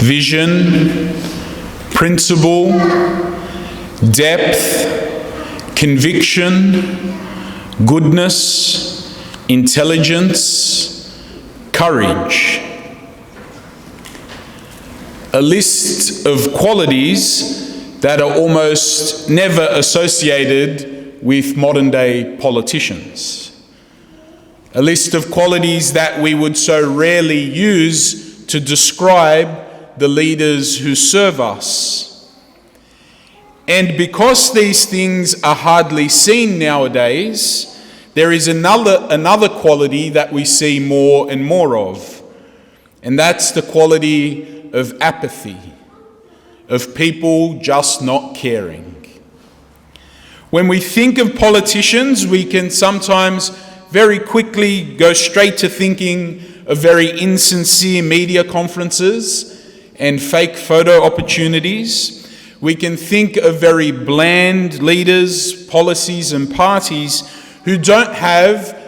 vision, principle, depth, conviction, goodness, intelligence, courage. A list of qualities that are almost never associated with modern-day politicians. A list of qualities that we would so rarely use to describe the leaders who serve us. And because these things are hardly seen nowadays, there is another quality that we see more and more of, and that's the quality of apathy, of people just not caring. When we think of politicians, we can sometimes very quickly go straight to thinking of very insincere media conferences and fake photo opportunities. We can think of very bland leaders, policies and parties who don't have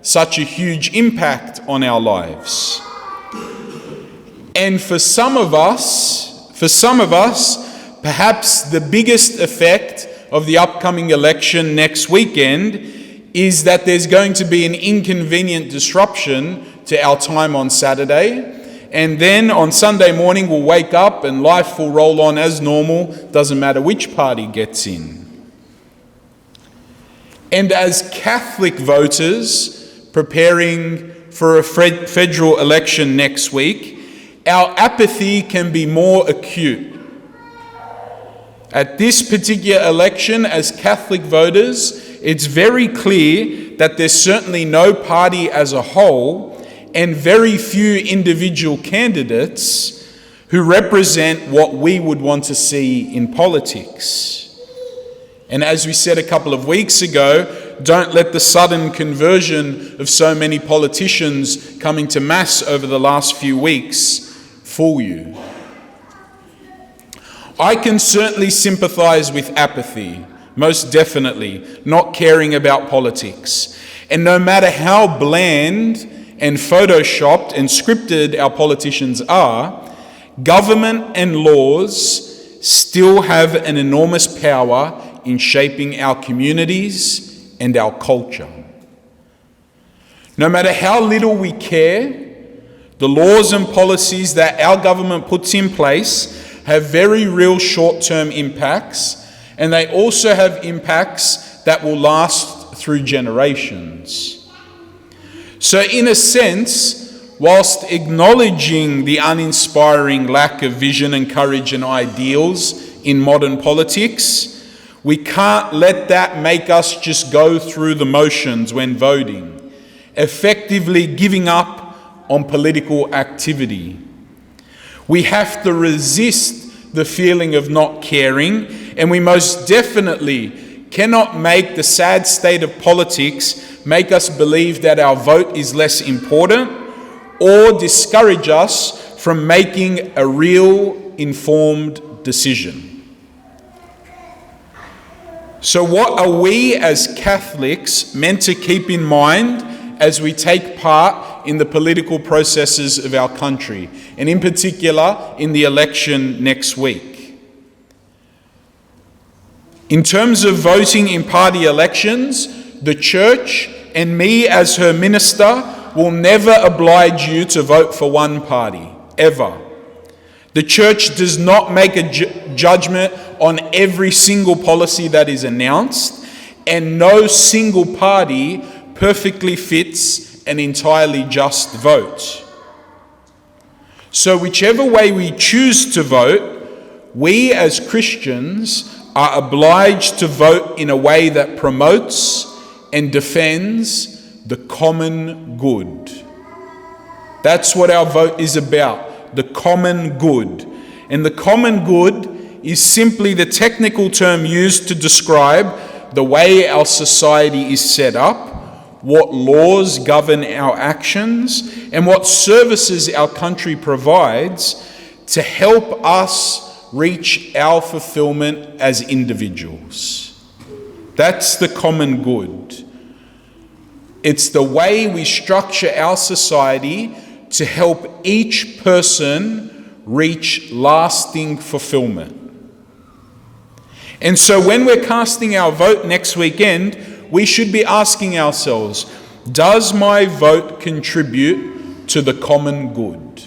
such a huge impact on our lives. And for some of us, perhaps the biggest effect of the upcoming election next weekend is that there's going to be an inconvenient disruption to our time on Saturday. And then on Sunday morning, we'll wake up and life will roll on as normal. Doesn't matter which party gets in. And as Catholic voters preparing for a federal election next week, our apathy can be more acute. At this particular election, as Catholic voters, it's very clear that there's certainly no party as a whole and very few individual candidates who represent what we would want to see in politics. And as we said a couple of weeks ago, don't let the sudden conversion of so many politicians coming to mass over the last few weeks fool you. I can certainly sympathise with apathy, most definitely, not caring about politics. And no matter how bland and photoshopped and scripted our politicians are, government and laws still have an enormous power in shaping our communities and our culture. No matter how little we care, the laws and policies that our government puts in place have very real short-term impacts, and they also have impacts that will last through generations. So in a sense, whilst acknowledging the uninspiring lack of vision and courage and ideals in modern politics, we can't let that make us just go through the motions when voting, effectively giving up on political activity. We have to resist the feeling of not caring, and we most definitely cannot make the sad state of politics make us believe that our vote is less important or discourage us from making a real informed decision. So what are we as Catholics meant to keep in mind as we take part in the political processes of our country, and in particular in the election next week? In terms of voting in party elections, the Church and me as her minister will never oblige you to vote for one party, ever. The Church does not make a judgment on every single policy that is announced, and no single party perfectly fits an entirely just vote. So whichever way we choose to vote, we as Christians are obliged to vote in a way that promotes and defends the common good. That's what our vote is about, the common good. And the common good is simply the technical term used to describe the way our society is set up, what laws govern our actions, and what services our country provides to help us reach our fulfillment as individuals. That's the common good. It's the way we structure our society to help each person reach lasting fulfillment. And so when we're casting our vote next weekend, we should be asking ourselves, does my vote contribute to the common good?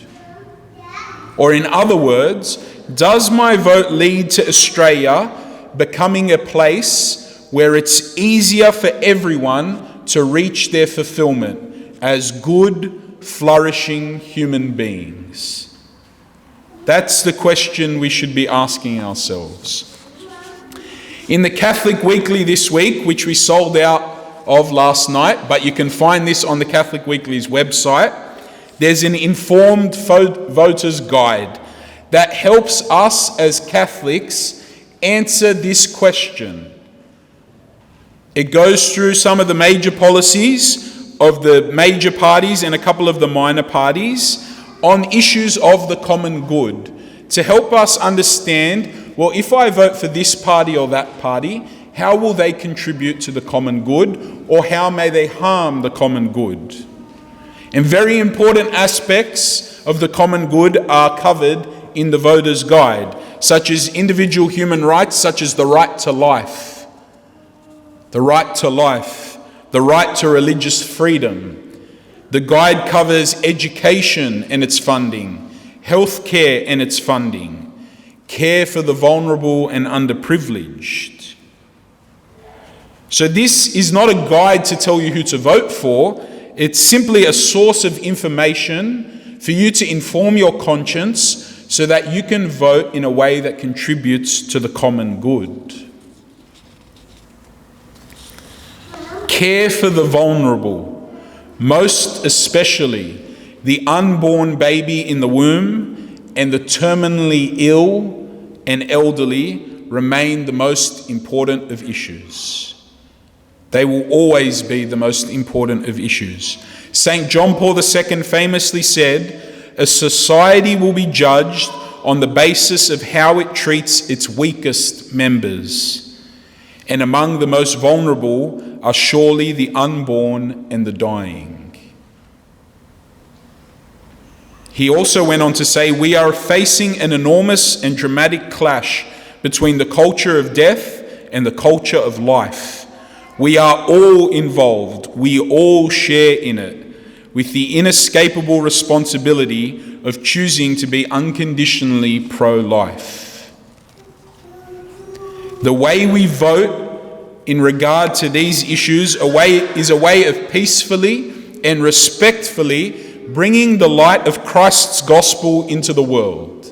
Or in other words, does my vote lead to Australia becoming a place where it's easier for everyone to reach their fulfillment as good, flourishing human beings? That's the question we should be asking ourselves. In the Catholic Weekly this week, which we sold out of last night, but you can find this on the Catholic Weekly's website, there's an informed voter's guide that helps us as Catholics answer this question. It goes through some of the major policies of the major parties and a couple of the minor parties on issues of the common good to help us understand, well, if I vote for this party or that party, how will they contribute to the common good, or how may they harm the common good? And very important aspects of the common good are covered in the voter's guide, such as individual human rights, such as the right to life, the right to religious freedom. The guide covers education and its funding, healthcare and its funding, care for the vulnerable and underprivileged. So this is not a guide to tell you who to vote for. It's simply a source of information for you to inform your conscience so that you can vote in a way that contributes to the common good. Care for the vulnerable, most especially the unborn baby in the womb and the terminally ill and elderly, remain the most important of issues. They will always be the most important of issues. St. John Paul II famously said, "A society will be judged on the basis of how it treats its weakest members. And among the most vulnerable are surely the unborn and the dying." He also went on to say, "We are facing an enormous and dramatic clash between the culture of death and the culture of life. We are all involved. We all share in it, with the inescapable responsibility of choosing to be unconditionally pro-life." The way we vote in regard to these issues is a way of peacefully and respectfully bringing the light of Christ's gospel into the world.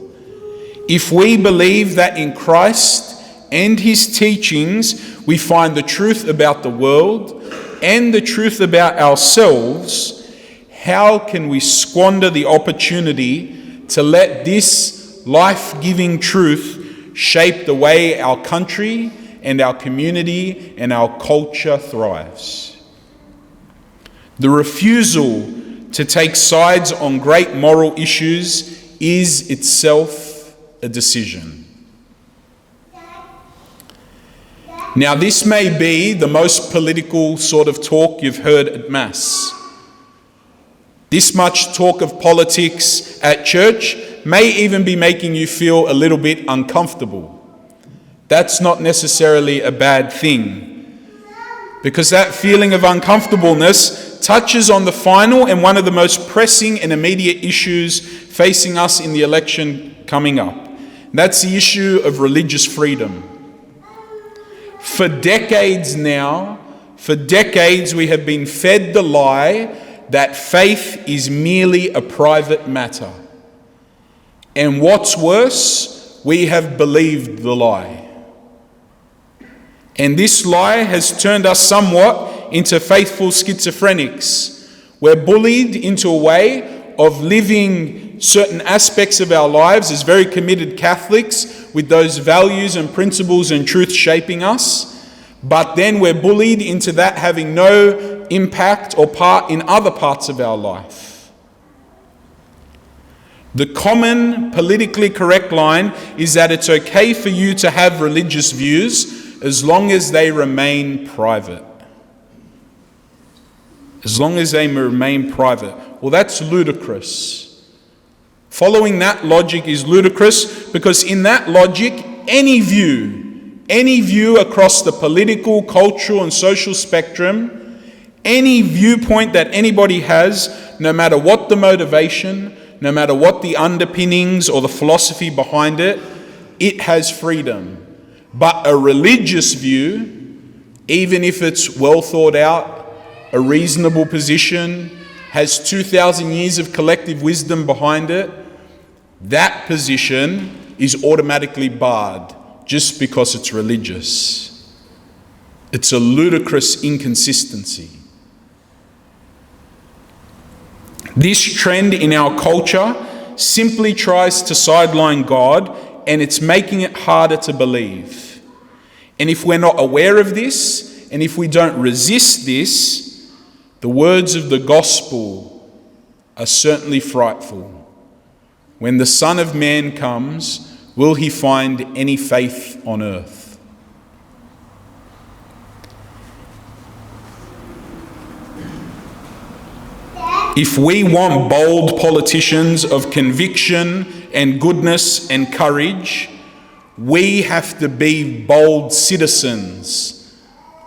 If we believe that in Christ and his teachings we find the truth about the world and the truth about ourselves, how can we squander the opportunity to let this life-giving truth shape the way our country and our community and our culture thrives? The refusal to take sides on great moral issues is itself a decision. Now, this may be the most political sort of talk you've heard at Mass. This much talk of politics at church may even be making you feel a little bit uncomfortable. That's not necessarily a bad thing, because that feeling of uncomfortableness touches on the final and one of the most pressing and immediate issues facing us in the election coming up. That's the issue of religious freedom. For decades we have been fed the lie that faith is merely a private matter. And what's worse, we have believed the lie. And this lie has turned us somewhat into faithful schizophrenics. We're bullied into a way of living certain aspects of our lives as very committed Catholics with those values and principles and truth shaping us, but then we're bullied into that having no impact or part in other parts of our life. The common politically correct line is that it's okay for you to have religious views as long as they remain private. As long as they remain private. Well, that's ludicrous. Following that logic is ludicrous, because in that logic, any view across the political, cultural and social spectrum, any viewpoint that anybody has, no matter what the motivation, no matter what the underpinnings or the philosophy behind it, it has freedom. But a religious view, even if it's well thought out, a reasonable position, has 2,000 years of collective wisdom behind it, that position is automatically barred just because it's religious. It's a ludicrous inconsistency. This trend in our culture simply tries to sideline God, and it's making it harder to believe. And if we're not aware of this, and if we don't resist this, the words of the gospel are certainly frightful. When the Son of Man comes, will he find any faith on earth? If we want bold politicians of conviction and goodness and courage, we have to be bold citizens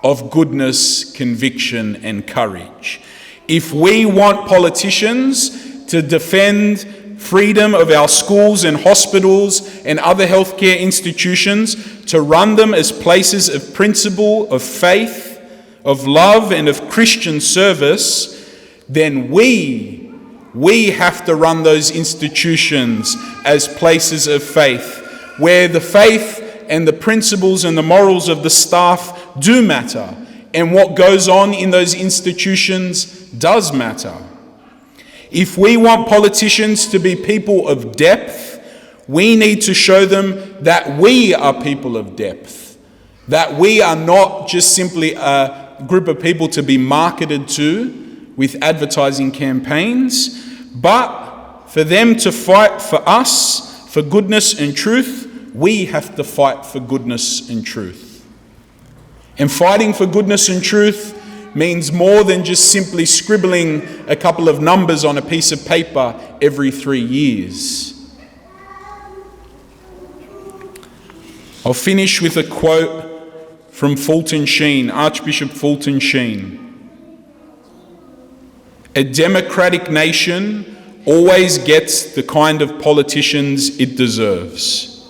of goodness, conviction and courage. If we want politicians to defend freedom of our schools and hospitals and other healthcare institutions, to run them as places of principle, of faith, of love and of Christian service, then we have to run those institutions as places of faith, where the faith and the principles and the morals of the staff do matter, and what goes on in those institutions does matter. If we want politicians to be people of depth, we need to show them that we are people of depth, that we are not just simply a group of people to be marketed to with advertising campaigns, but for them to fight for us, for goodness and truth, we have to fight for goodness and truth. And fighting for goodness and truth means more than just simply scribbling a couple of numbers on a piece of paper every 3 years. I'll finish with a quote from Fulton Sheen, Archbishop Fulton Sheen. A democratic nation always gets the kind of politicians it deserves.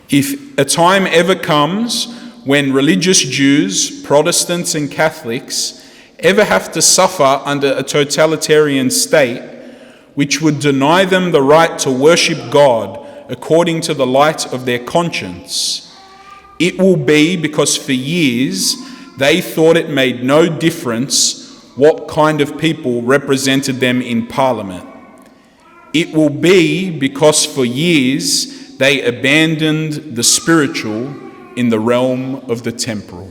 If a time ever comes when religious Jews, Protestants and Catholics ever have to suffer under a totalitarian state which would deny them the right to worship God according to the light of their conscience, it will be because for years they thought it made no difference what kind of people represented them in Parliament. It will be because for years they abandoned the spiritual in the realm of the temporal.